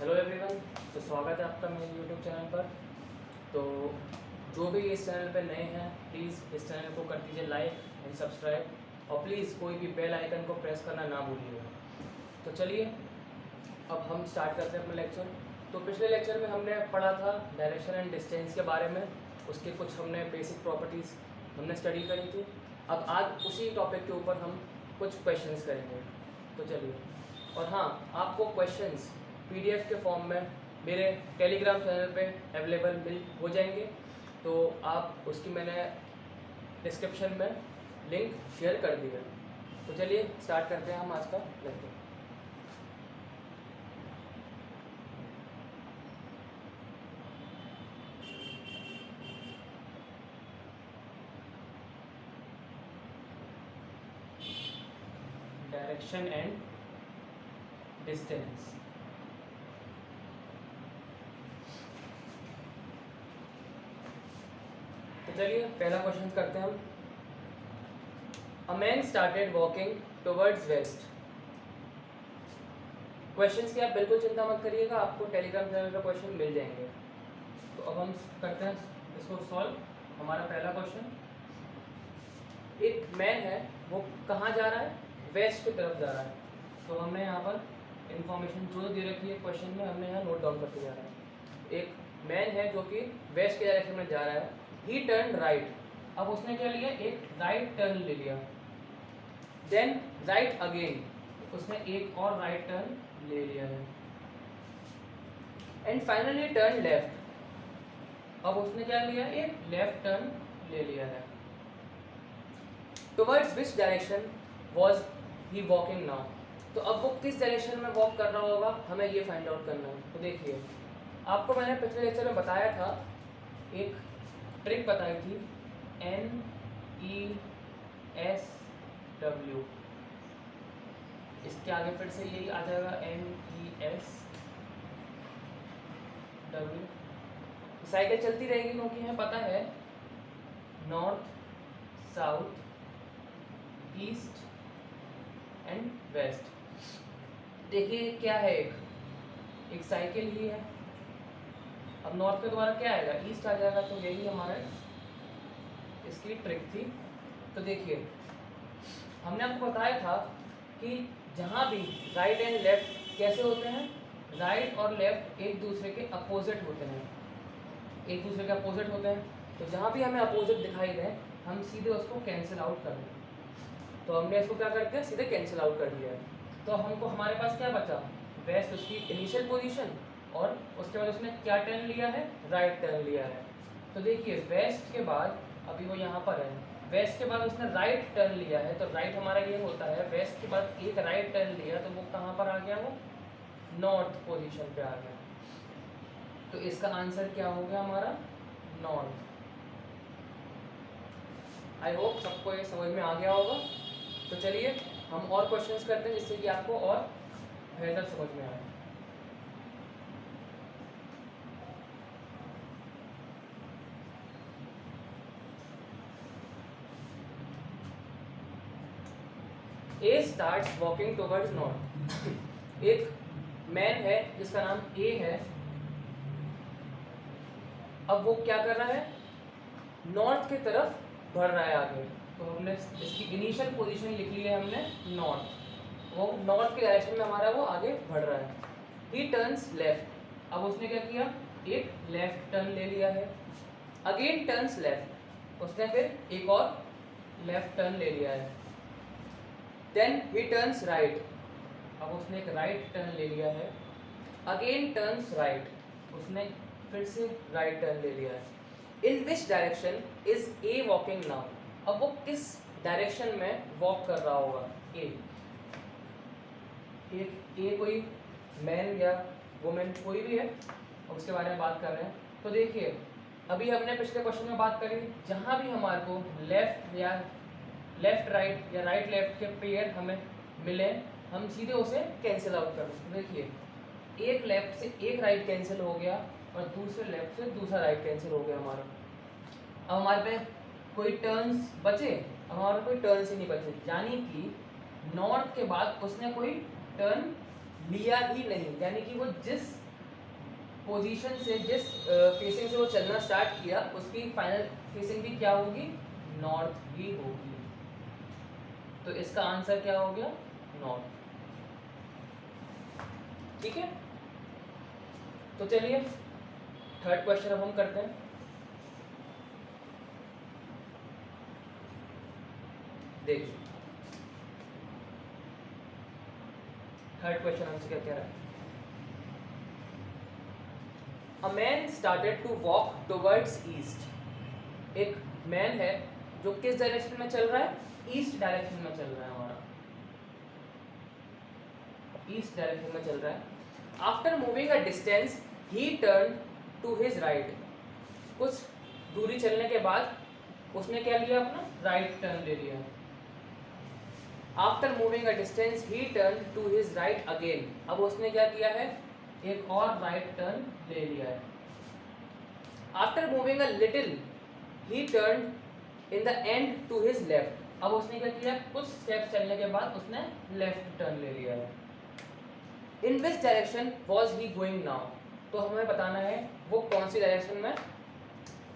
Hello everyone. तो स्वागत है आपका मेरे यूट्यूब चैनल पर। तो जो भी इस चैनल पर नए हैं प्लीज़ इस चैनल को कर दीजिए लाइक एंड सब्सक्राइब और प्लीज़ कोई भी बेल आइकन को प्रेस करना ना भूलिएगा। तो चलिए अब हम स्टार्ट करते हैं अपना लेक्चर। तो पिछले लेक्चर में हमने पढ़ा था डायरेक्शन एंड डिस्टेंस के बारे में, उसके कुछ हमने बेसिक प्रॉपर्टीज़ हमने स्टडी करी थी। अब आज उसी टॉपिक के ऊपर हम कुछ क्वेश्चंस करेंगे। तो चलिए, और हाँ, आपको क्वेश्चंस पीडीएफ के फॉर्म में मेरे टेलीग्राम चैनल पे अवेलेबल मिल हो जाएंगे, तो आप उसकी मैंने डिस्क्रिप्शन में लिंक शेयर कर दिया। तो चलिए स्टार्ट करते हैं हम आज का लेक्चर। Direction and distance. तो चलिए पहला क्वेश्चन करते हैं हम। अ man started walking towards waste. Questions की आप बिल्कुल चिंता मत करिएगा, आपको टेलीग्राम चैनल पर क्वेश्चन मिल जाएंगे। तो अब हम करते हैं इसको सॉल्व। हमारा पहला क्वेश्चन, एक मैन है वो कहाँ जा रहा है? वेस्ट की तरफ जा रहा है। तो हमने यहाँ पर इंफॉर्मेशन जो दे रखी है क्वेश्चन में, हमने यहाँ नोट डाउन करते जा रहा है। एक मैन है जो कि वेस्ट के डायरेक्शन में जा रहा है। ही टर्न राइट। अब उसने क्या लिया? एक राइट टर्न ले लिया। देन राइट अगेन, उसने एक और राइट टर्न ले लिया है। And finally turn left. अब उसने क्या लिया? एक लेफ्ट टर्न ले लिया है। Towards which direction was he walking now? तो अब वो किस डायरेक्शन में वॉक कर रहा होगा, हमें ये फाइंड आउट करना है। तो देखिए, आपको मैंने पिछले लेक्चर में बताया था, एक ट्रिक बताई थी, NESW। इसके आगे फिर से यही आ जाएगा, NESW। साइकिल चलती रहेगी क्योंकि हमें पता है north, south, east and west. देखिए क्या है, एक साइकिल ही है। अब नॉर्थ के द्वारा क्या आएगा? ईस्ट आ जाएगा। तो यही हमारा इसकी ट्रिक थी। तो देखिए, हमने आपको बताया था कि जहाँ भी राइट एंड लेफ्ट कैसे होते हैं, राइट और लेफ्ट एक दूसरे के अपोजिट होते हैं, एक दूसरे के अपोजिट होते हैं। तो जहाँ भी हमें अपोजिट दिखाई दे, हम सीधे उसको कैंसिल आउट कर दें। तो हमने इसको क्या कर दिया? सीधे कैंसिल आउट कर दिया। तो हमको हमारे पास क्या बचा? वेस्ट उसकी इनिशियल पोजीशन, और उसके बाद उसने क्या टर्न लिया है? राइट टर्न लिया है। तो देखिए, वेस्ट के बाद अभी वो यहाँ पर है, वेस्ट के बाद उसने राइट टर्न लिया है। तो राइट हमारा ये होता है, वेस्ट के बाद एक राइट टर्न लिया, तो वो कहाँ पर आ गया? वो नॉर्थ पोजीशन पे आ गया। तो इसका आंसर क्या हो गया हमारा? नॉर्थ। आई होप सबको ये समझ में आ गया होगा। तो चलिए हम और क्वेश्चंस करते हैं जिससे कि आपको और बेहतर समझ में आए। ए स्टार्ट्स वॉकिंग टुवर्ड्स नॉर्थ। एक मैन है जिसका नाम ए है। अब वो क्या कर रहा है? नॉर्थ की तरफ बढ़ रहा है आगे। तो हमने इसकी इनिशियल पोजीशन लिख ली है हमने नॉर्थ। वो नॉर्थ के डायरेक्शन में हमारा वो आगे बढ़ रहा है। ही टर्न्स लेफ्ट। अब उसने क्या किया? एक लेफ्ट टर्न ले लिया है। अगेन टर्न्स लेफ्ट, उसने फिर एक और लेफ्ट टर्न ले लिया है। Then he turns right. अब उसने एक राइट टर्न ले लिया है। अगेन टर्न्स राइट, उसने फिर से राइट टर्न ले लिया है। In which direction is a walking now? अब वो किस डायरेक्शन में वॉक कर रहा होगा? ए कोई मैन या वुमेन कोई भी है, और उसके बारे में बात कर रहे हैं। तो देखिए, अभी हमने पिछले क्वेश्चन में बात करी, जहाँ भी हमारे को लेफ्ट राइट या राइट लेफ्ट के पेयर हमें मिले, हम सीधे उसे कैंसिल आउट कर दें। देखिए, एक लेफ्ट से एक राइट कैंसिल हो गया और दूसरे लेफ्ट से दूसरा राइट कैंसिल हो गया हमारा। अब हमारे पे कोई टर्न्स बचे? अब हमारे कोई टर्न्स ही नहीं बचे, यानी कि नॉर्थ के बाद उसने कोई टर्न लिया ही नहीं, यानी कि वो जिस पोजीशन से जिस फेसिंग से वो चलना स्टार्ट किया उसकी फाइनल फेसिंग भी क्या होगी, नॉर्थ ही होगी। तो इसका आंसर क्या हो गया, नॉर्थ। ठीक है, तो चलिए थर्ड क्वेश्चन अब हम करते हैं। देखिए थर्ड क्वेश्चन हमसे क्या कह रहा है, a man started to walk towards east. एक मैन है जो किस डायरेक्शन में चल रहा है, ईस्ट डायरेक्शन में चल रहा है, हमारा ईस्ट डायरेक्शन में चल रहा है। After moving a distance he turn to his right. कुछ दूरी चलने के बाद उसने क्या लिया, अपना राइट टर्न ले लिया। After moving a distance he turn to his right again. अब उसने क्या किया है, एक और राइट टर्न ले लिया है। After moving a little he turn in the end to his left. अब उसने क्या किया, कुछ स्टेप चलने के बाद उसने लेफ्ट टर्न ले लिया है। In which direction was he going now. तो हमें बताना है वो कौन सी डायरेक्शन में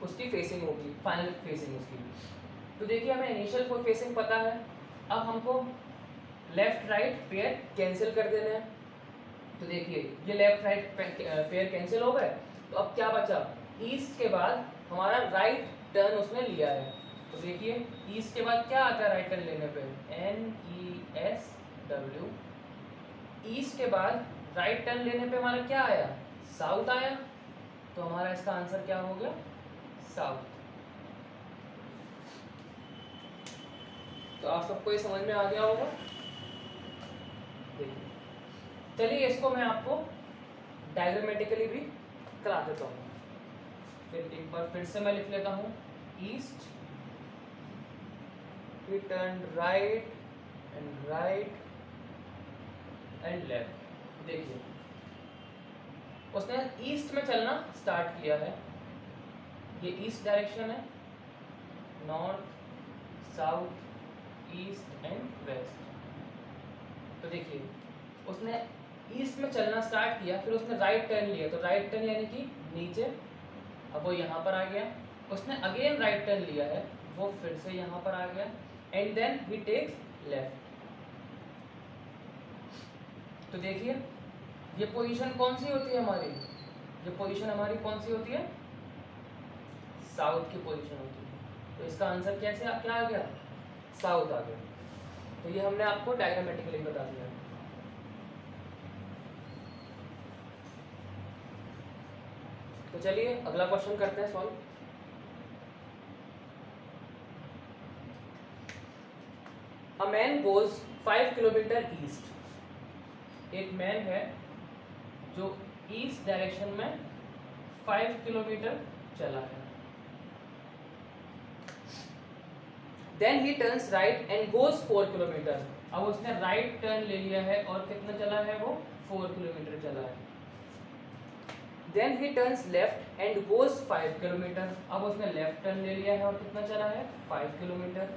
उसकी फेसिंग होगी, फाइनल फेसिंग उसकी। तो देखिए हमें इनिशियल कोई फेसिंग पता है, अब हमको लेफ्ट राइट पेयर कैंसिल कर देना है। तो देखिए ये लेफ्ट राइट पेयर कैंसिल हो गए, तो अब क्या बचा, ईस्ट के बाद हमारा राइट टर्न उसने लिया है। तो देखिए ईस्ट के बाद क्या आता है राइट टर्न लेने पे, NESW। ईस्ट के बाद राइट टर्न लेने पे हमारा क्या आया, साउथ आया। तो हमारा इसका आंसर क्या हो गया, साउथ। तो आप सबको ये समझ में आ गया होगा। देखिए चलिए इसको मैं आपको डायग्रामेटिकली भी करा देता हूँ। फिर एक बार फिर से मैं लिख लेता हूँ, east he turned right and left। देखिए उसने ईस्ट में चलना स्टार्ट किया है, ये ईस्ट डायरेक्शन है, north south east and west. तो देखिए उसने ईस्ट में चलना स्टार्ट किया, फिर उसने राइट टर्न लिया। तो राइट टर्न यानी कि नीचे, अब वो यहाँ पर आ गया। उसने अगेन राइट टर्न लिया है, वो फिर से यहाँ पर आ गया, and then he takes left. तो देखिए ये पोजीशन कौन सी होती है हमारी, ये पोजीशन हमारी कौन सी होती है, साउथ की पोजीशन होती है। तो इसका आंसर कैसे क्या आ गया, साउथ आ गया। तो ये हमने आपको डायग्रामेटिकली बता दिया। तो चलिए अगला क्वेश्चन करते हैं solve. A man goes 5 kilometre east. एक मैन है जो ईस्ट डायरेक्शन में 5 किलोमीटर चला है। Then he turns right and goes 4 kilometre. अब उसने राइट टर्न ले लिया है और कितना चला है, वो 4 किलोमीटर चला है। Then he turns left and goes 5 kilometre. अब उसने लेफ्ट टर्न ले लिया है और कितना चला है, 5 kilometre.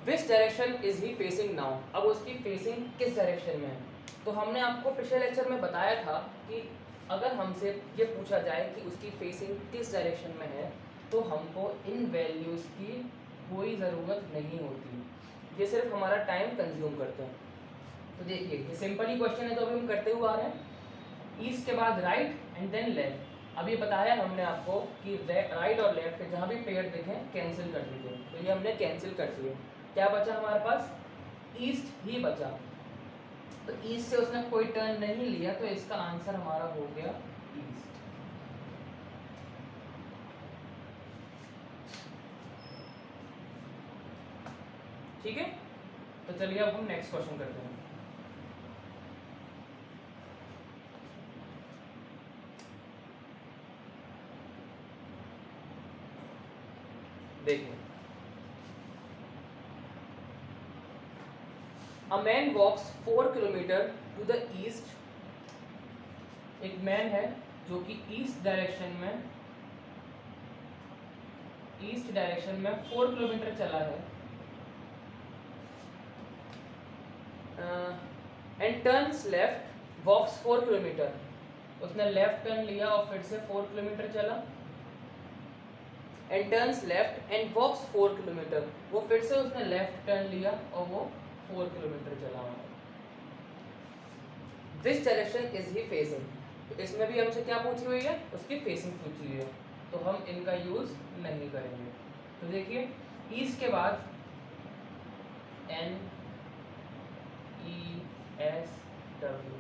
Which direction is he facing now. अब उसकी फेसिंग किस डायरेक्शन में है। तो हमने आपको पिछले लेक्चर में बताया था कि अगर हमसे ये पूछा जाए कि उसकी फेसिंग किस डायरेक्शन में है, तो हमको इन वैल्यूज़ की कोई ज़रूरत नहीं होती, ये सिर्फ हमारा टाइम कंज्यूम करते हैं। तो देखिए ये सिंपल ही क्वेश्चन है, तो अभी हम करते हुए आ रहे हैं। ईस्ट के बाद राइट एंड देन लेफ्ट। अभी बताया हमने आपको कि राइट और लेफ्ट जहाँ भी पेयर दिखें कैंसिल कर दीजिए। तो ये हमने कैंसिल कर दिए, क्या बचा हमारे पास, ईस्ट ही बचा। तो ईस्ट से उसने कोई टर्न नहीं लिया, तो इसका आंसर हमारा हो गया ईस्ट। ठीक है, तो चलिए अब हम नेक्स्ट क्वेश्चन करते हैं। देखिए A man walks 4 kilometre to the east. एक मैन है जो कि ईस्ट डायरेक्शन में 4 किलोमीटर चला है, and turns left walks 4 kilometre. उसने लेफ्ट टर्न लिया और फिर से 4 किलोमीटर चला, and turns left and walks 4 kilometre, वो फिर से उसने लेफ्ट टर्न लिया और वो 4 किलोमीटर चला। विच डायरेक्शन इज ही फेसिंग, तो इसमें भी हमसे क्या पूछी हुई है, उसकी फेसिंग पूछी हुई है, तो हम इनका यूज नहीं करेंगे। तो देखिए ईस्ट के बाद NESW,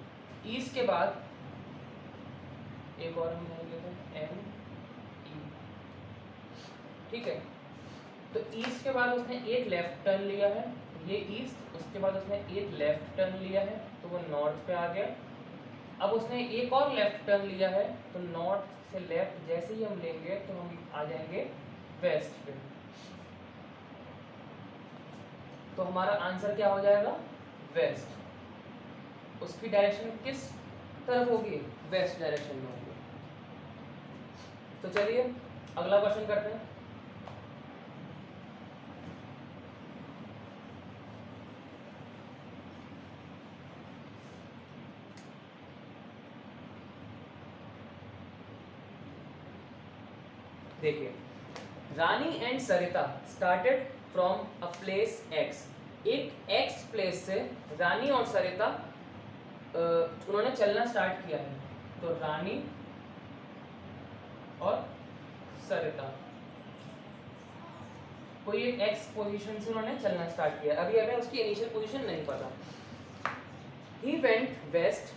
ईस्ट के बाद एक और हम लेते हैं NE, ठीक है। तो ईस्ट के बाद उसने एक लेफ्ट टर्न लिया है, ये ईस्ट, उसके बाद उसने एक लेफ्ट टर्न लिया है तो वो नॉर्थ पे आ गया। अब उसने एक और लेफ्ट टर्न लिया है तो नॉर्थ से लेफ्ट जैसे ही हम लेंगे तो हम आ जाएंगे वेस्ट पे। तो हमारा आंसर क्या हो जाएगा, वेस्ट। उसकी डायरेक्शन किस तरफ होगी, वेस्ट डायरेक्शन में होगी। तो चलिए अगला क्वेश्चन करते हैं। देखिए Rani and Sarita started from a place X, एक X प्लेस से रानी और सरिता उन्होंने चलना स्टार्ट किया है। तो रानी और सरिता कोई एक X पोजीशन से उन्होंने चलना स्टार्ट किया, अभी हमें उसकी इनिशियल पोजीशन नहीं पता। He went west,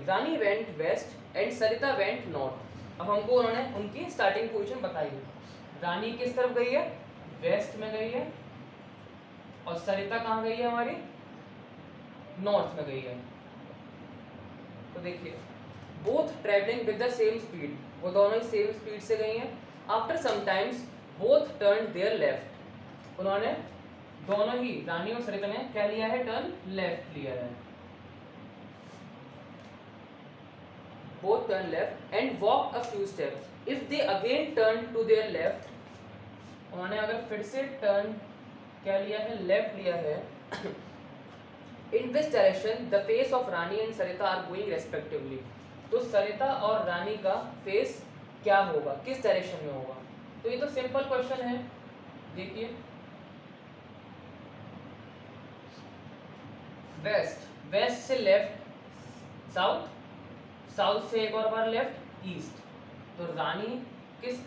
Rani went west and Sarita went north. अब हमको उन्होंने उनकी स्टार्टिंग पोजीशन बताई है। रानी किस तरफ गई है, वेस्ट में गई है, और सरिता कहाँ गई है, हमारी नॉर्थ में गई है। तो देखिए both travelling with the same speed, वो दोनों ही सेम स्पीड से गई हैं। After some times both turn their left, उन्होंने दोनों ही रानी और सरिता ने क्या लिया है, टर्न लेफ्ट लिया है। both turn left and walk a few steps. If they again turn to their left, उन्होंने अगर फिर से टर्न क्या लिया है, लेफ्ट लिया है, in which direction the face of Rani and Sarita are going respectively, तो सरिता और रानी का फेस क्या होगा, किस डायरेक्शन में होगा। तो ये तो सिंपल क्वेश्चन है। देखिए वेस्ट, वेस्ट से लेफ्ट, साउथ, साउथ से एक और बार लेफ्ट, ईस्ट। तो रानी किस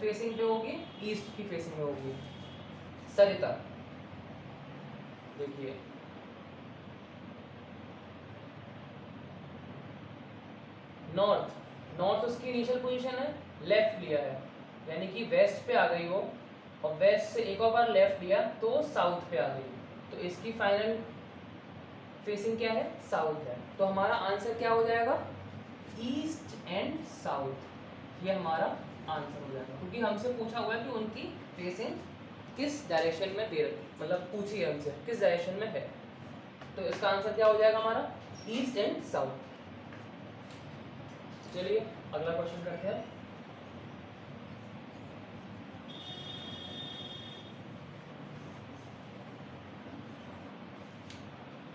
फेसिंग पे होगी, ईस्ट की फेसिंग में होगी। सरिता देखिए नॉर्थ, नॉर्थ उसकी इनिशियल पोजीशन है, लेफ्ट लिया है, यानी कि वेस्ट पे आ गई वो, और वेस्ट से एक और बार लेफ्ट लिया तो साउथ पे आ गई। तो इसकी फाइनल फेसिंग क्या है, साउथ है। तो हमारा आंसर क्या हो जाएगा, ईस्ट एंड साउथ, ये हमारा आंसर हो जाएगा, क्योंकि हमसे पूछा हुआ है कि उनकी फेसिंग किस डायरेक्शन में दे रखी, मतलब पूछी है हमसे किस डायरेक्शन में है। तो इसका आंसर क्या हो जाएगा हमारा, ईस्ट एंड साउथ। चलिए अगला क्वेश्चन करते हैं।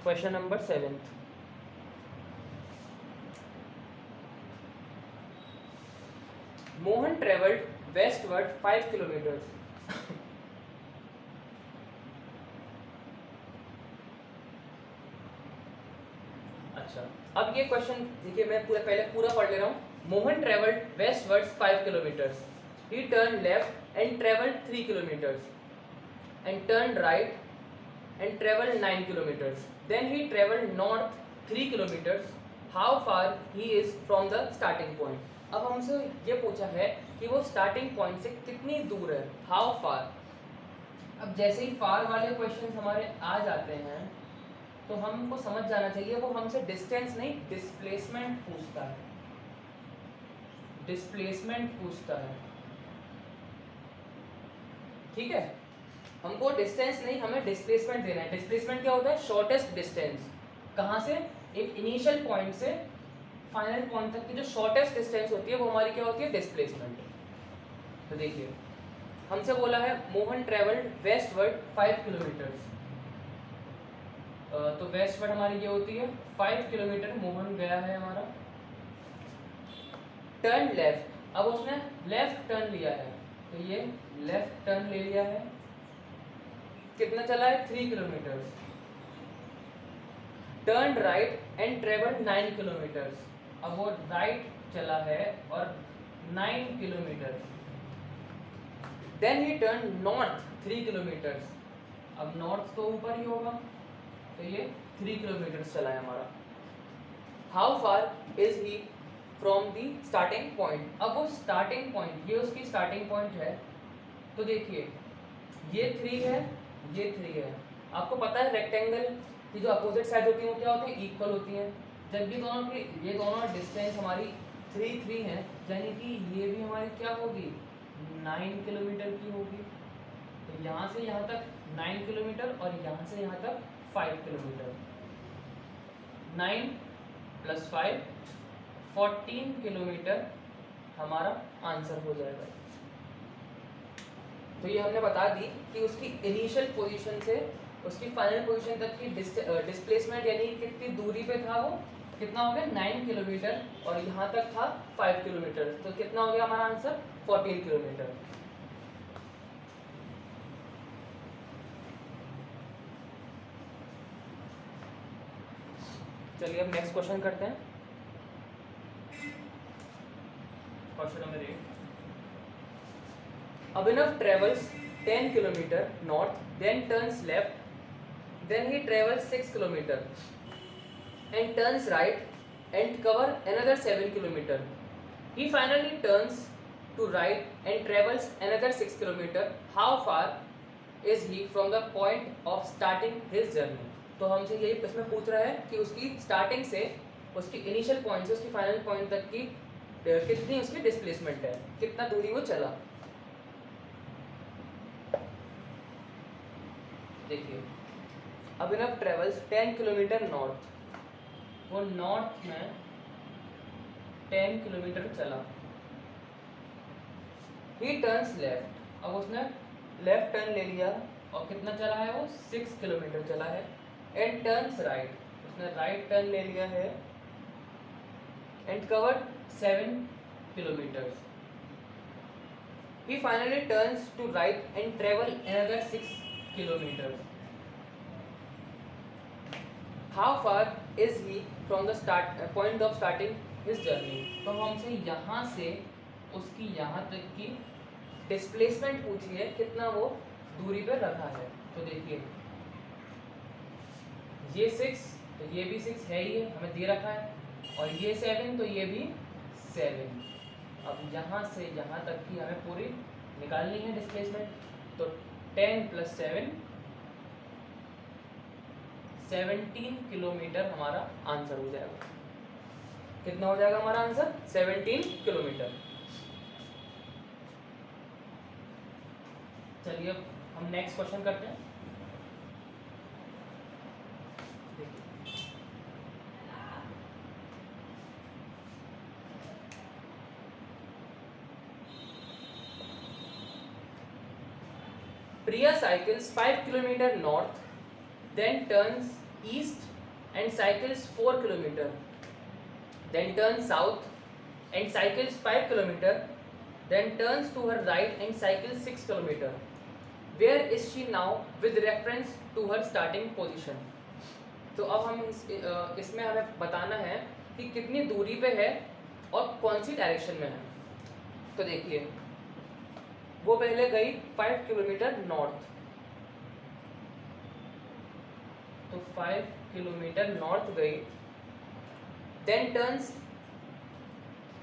Question number 7। Mohan travelled westward 5 kilometre. अच्छा अब ये क्वेश्चन देखिए, मैं पहले पूरा पढ़ ले रहा हूँ। Mohan travelled westward 5 kilometres, he turn left and travelled 3 kilometres and turn right and traveled 9 kilometers. Then he traveled north 3 kilometers. How far he is from the starting point? अब हमसे ये पूछा है कि वो स्टार्टिंग पॉइंट से कितनी दूर है, हाउ फार। अब जैसे ही फार वाले क्वेश्चंस हमारे आ जाते हैं तो हमको समझ जाना चाहिए वो हमसे डिस्टेंस नहीं डिस्प्लेसमेंट पूछता है, डिस्प्लेसमेंट पूछता है, ठीक है। हमको डिस्टेंस नहीं, हमें डिस्प्लेसमेंट देना है। डिस्प्लेसमेंट क्या होता है, शॉर्टेस्ट डिस्टेंस, कहाँ से, एक इनिशियल पॉइंट से फाइनल पॉइंट तक की जो शॉर्टेस्ट डिस्टेंस होती है वो हमारी क्या होती है, डिस्प्लेसमेंट। तो देखिए हमसे बोला है मोहन ट्रेवल्ड वेस्टवर्ड 5 किलोमीटर्स, तो वेस्ट वर्ड हमारी ये होती है 5 किलोमीटर मोहन गया है हमारा। टर्न लेफ्ट, अब उसने लेफ्ट टर्न लिया है तो ये लेफ्ट टर्न ले लिया है, कितना चला है 3 kilometre. Turn right and travel 9 kilometre, अब वो राइट चला है और 9 kilometre. Then he turn north 3 kilometre, अब नॉर्थ तो ऊपर ही होगा तो ये 3 किलोमीटर चला है हमारा। How far is he from the starting point, अब वो स्टार्टिंग पॉइंट, ये उसकी स्टार्टिंग पॉइंट है तो देखिए ये 3 है ये 3 है। आपको पता है रेक्टेंगल की जो अपोजिट साइड होती है वो क्या होती है, इक्वल होती है। जब ये दोनों डिस्टेंस हमारी 3 है, यानी कि ये भी हमारी क्या होगी 9 किलोमीटर की होगी। तो यहाँ से यहाँ तक 9 किलोमीटर और यहाँ से यहाँ तक 5 किलोमीटर। 9 + 5 14 किलोमीटर हमारा आंसर हो जाएगा। तो ये हमने बता दी कि उसकी इनिशियल पोजीशन से उसकी फाइनल पोजीशन तक की डिस्प्लेसमेंट यानी कितनी दूरी पे था वो, कितना हो गया 9 किलोमीटर और यहाँ तक था 5 किलोमीटर, तो कितना हो गया हमारा आंसर 14 किलोमीटर। चलिए अब नेक्स्ट क्वेश्चन करते हैं। Question number 8, Abhinav travels 10 kilometer north, then turns left, then he travels 6 kilometer and turns right and cover another 7 kilometer. He finally turns to right and travels another 6 kilometer. How far is he from the point of starting his journey? तो हमसे यही इसमें पूछ रहा है कि उसकी starting से उसकी इनिशियल पॉइंट से उसकी फाइनल पॉइंट तक की कितनी उसकी डिस्प्लेसमेंट है, कितना दूरी वो चला। देखिए अभिनव ट्रेवल्स 10 किलोमीटर नॉर्थ, वो नॉर्थ में 10 किलोमीटर चला। ही टर्न्स लेफ्ट, अब उसने लेफ्ट टर्न ले लिया और कितना चला है वो 6 किलोमीटर चला है। एंड टर्न्स राइट, उसने राइट टर्न ले लिया है and covered 7 kilometre. He finally turns to right and travel another 6 kilometers. How far is he from the point of starting his journey? तो हमसे यहाँ से उसकी यहाँ तक की डिस्प्लेसमेंट पूछी है, कितना वो दूरी पर रखा है। तो देखिए ये 6 तो ये भी 6 है ही है, हमें दे रखा है, और ये 7 तो ये भी 7। अब यहाँ से यहाँ तक की हमें पूरी निकालनी है डिस्प्लेसमेंट, तो 10 + 7 17 किलोमीटर हमारा आंसर हो जाएगा। कितना हो जाएगा हमारा आंसर 17 किलोमीटर। चलिए अब हम नेक्स्ट क्वेश्चन करते हैं। Priya cycles 5 km north, then turns east and cycles 4 km, then turns south and cycles 5 km, then turns to her right and cycles 6 km. Where is she now with reference to her starting position? तो अब हम इसमें हमें बताना है कि कितनी दूरी पे है और कौन सी डायरेक्शन में है। तो देखिए वो पहले गई 5 किलोमीटर नॉर्थ, तो 5 किलोमीटर नॉर्थ गई, then turns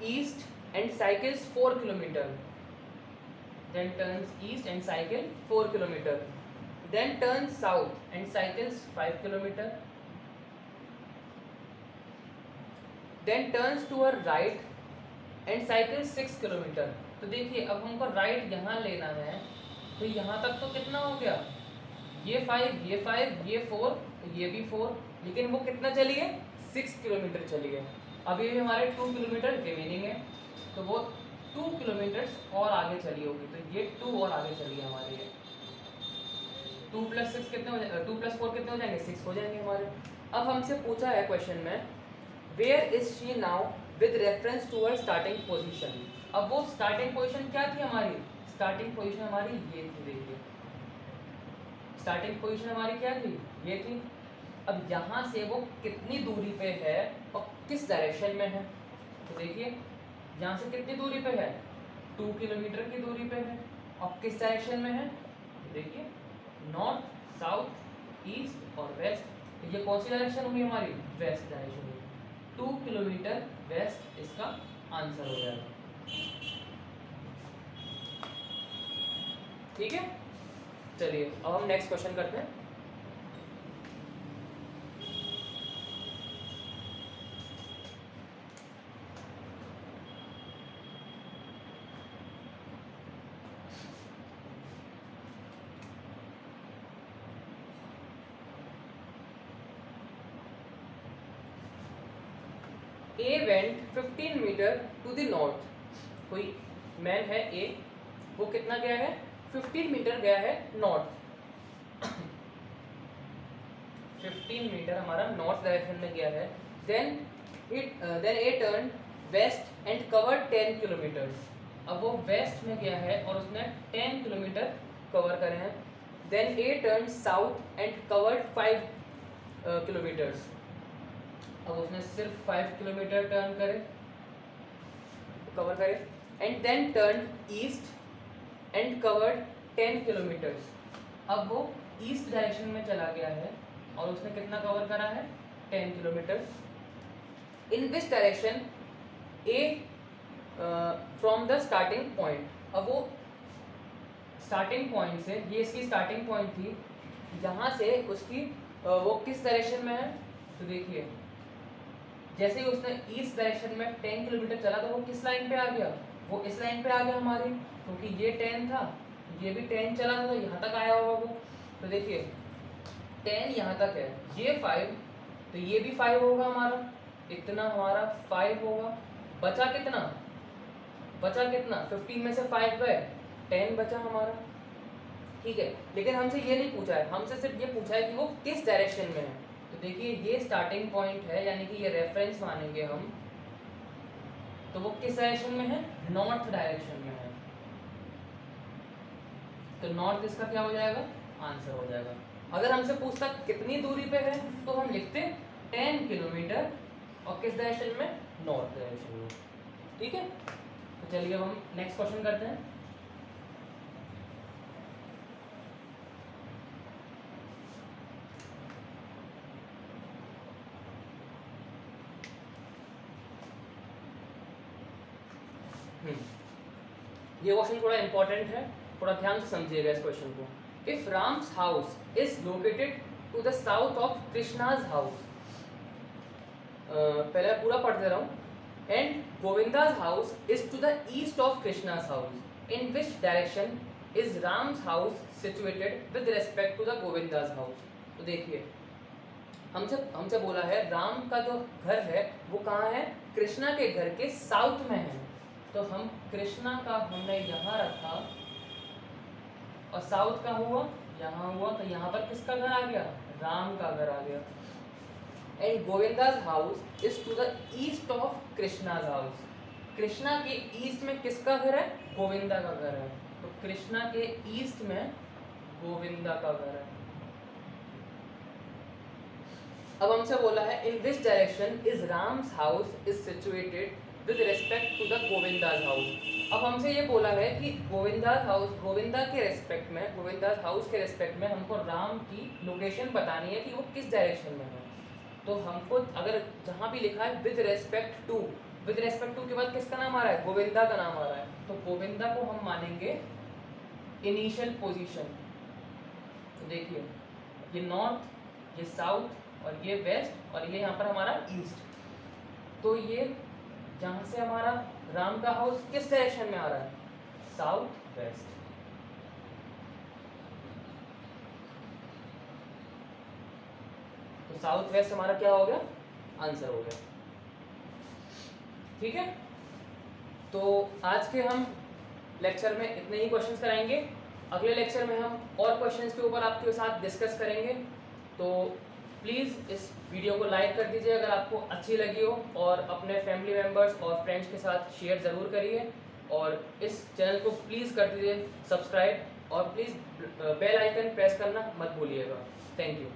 east and cycles 4 kilometre, then turns east and cycle 4 kilometre, then turns south and cycles 5 kilometre, then turns to her right and cycle 6 kilometre. तो देखिए अब हमको राइट यहाँ लेना है, तो यहाँ तक तो कितना हो गया, ये 5 ये 5 ये 4 ये भी 4, लेकिन वो कितना चली है 6 किलोमीटर चली है। अभी भी हमारे 2 किलोमीटर रिमेनिंग है, तो वो 2 किलोमीटर और आगे चली होगी, तो ये 2 और आगे चली है हमारी, ये 2 + 6 कितने हो जाएंगे, 2 + 4 कितने हो जाएंगे, 6 हो जाएंगे हमारे। अब हमसे पूछा है क्वेश्चन में where is she now with reference to her starting position. अब वो स्टार्टिंग पोजीशन क्या थी हमारी, स्टार्टिंग पोजीशन हमारी ये थी, देखिए स्टार्टिंग पोजीशन हमारी क्या थी, ये थी। अब यहाँ से वो कितनी दूरी पे है और किस डायरेक्शन में है, तो देखिए यहाँ से कितनी दूरी पे है, 2 किलोमीटर की दूरी पे है और किस डायरेक्शन में है, तो देखिए नॉर्थ, साउथ, ईस्ट और वेस्ट। तो ये कौन सी डायरेक्शन हुई हमारी, वेस्ट डायरेक्शन हुई। 2 किलोमीटर वेस्ट इसका आंसर हो जाएगा। ठीक है, चलिए अब हम नेक्स्ट क्वेश्चन करते हैं। A went 15 metre to the north. कोई मैन है ए, वो कितना गया है, 15 मीटर गया है नॉर्थ। 15 मीटर हमारा नॉर्थ डायरेक्शन में गया है। Then A turn west and covered 10 kilometres. अब वो वेस्ट में गया है और उसने 10 किलोमीटर कवर करे हैं। Then A turn south and covered 5 kilometres. अब उसने सिर्फ 5 किलोमीटर टर्न करे, कवर करे। And then turn east and covered 10 kilometres. अब वो ईस्ट डायरेक्शन में चला गया है और उसने कितना कवर करा है, 10 kilometre. In which direction A from the starting point. अब वो स्टार्टिंग पॉइंट से, ये इसकी स्टार्टिंग पॉइंट थी, यहाँ से उसकी वो किस डायरेक्शन में है, तो देखिए जैसे ही उसने ईस्ट डायरेक्शन में 10 किलोमीटर चला तो वो किस लाइन पे आ गया, वो इस लाइन पे आ गया हमारी, क्योंकि ये 10 था, ये भी 10 चला था तो यहाँ तक आया होगा वो। तो देखिए 10 यहाँ तक है, ये 5 तो ये भी 5 होगा हमारा, इतना हमारा 5 होगा। बचा कितना, बचा कितना, 15 में से 5 गए, 10 बचा हमारा। ठीक है, लेकिन हमसे ये नहीं पूछा है, हमसे सिर्फ ये पूछा है कि वो किस डायरेक्शन में है। तो देखिए ये स्टार्टिंग पॉइंट है, यानी कि ये रेफरेंस मानेंगे हम, तो वो किस डायरेक्शन में है, नॉर्थ डायरेक्शन में है। तो नॉर्थ इसका क्या हो जाएगा, आंसर हो जाएगा। अगर हमसे पूछता कितनी दूरी पे है तो हम लिखते 10 किलोमीटर और किस डायरेक्शन में, नॉर्थ डायरेक्शन में। ठीक है, तो चलिए अब हम नेक्स्ट क्वेश्चन करते हैं। ये क्वेश्चन थोड़ा इंपॉर्टेंट है, थोड़ा ध्यान से समझिएगा इस क्वेश्चन को। If Ram's house is located to the south of Krishna's house, पहले पूरा पढ़ दे रहा हूँ। And Govinda's house is to the east of Krishna's house, in which direction is Ram's house situated with respect to the Govinda's house. तो देखिए हमसे बोला है राम का जो घर है वो कहाँ है, कृष्णा के घर के साउथ में है। तो हम कृष्णा का हमने यहाँ रखा और साउथ का हुआ यहाँ हुआ, तो यहाँ पर किसका घर आ गया, राम का घर आ गया। And Govinda's house is to the east of Krishna's house, Krishna के ईस्ट में किसका घर है, गोविंदा का घर है। तो कृष्णा के ईस्ट में गोविंदा का घर है। अब हमसे बोला है in which direction is Ram's house is situated with respect to the Govinda's house. अब हमसे ये बोला है कि गोविंदाज हाउस, गोविंदा के रेस्पेक्ट में, गोविंदाज हाउस के रेस्पेक्ट में हमको राम की लोकेशन बतानी है कि वो किस डायरेक्शन में है। तो हमको अगर जहाँ भी लिखा है with respect to, with respect to के बाद किसका नाम आ रहा है, गोविंदा का नाम आ रहा है, तो गोविंदा को हम मानेंगे इनिशियल पोजीशन। तो देखिए ये नॉर्थ, ये साउथ और ये वेस्ट और ये यहाँ पर हमारा ईस्ट। तो ये जहाँ से हमारा राम का हाउस किस डायरेक्शन में आ रहा है, साउथ वेस्ट। तो साउथ वेस्ट हमारा क्या हो गया, आंसर हो गया। ठीक है, तो आज के हम लेक्चर में इतने ही क्वेश्चंस कराएंगे। अगले लेक्चर में हम और क्वेश्चंस के ऊपर आपके साथ डिस्कस करेंगे। तो प्लीज़ इस वीडियो को लाइक कर दीजिए अगर आपको अच्छी लगी हो, और अपने फैमिली मेम्बर्स और फ्रेंड्स के साथ शेयर ज़रूर करिए, और इस चैनल को प्लीज़ कर दीजिए सब्सक्राइब, और प्लीज़ बेल आइकन प्रेस करना मत भूलिएगा। Thank you.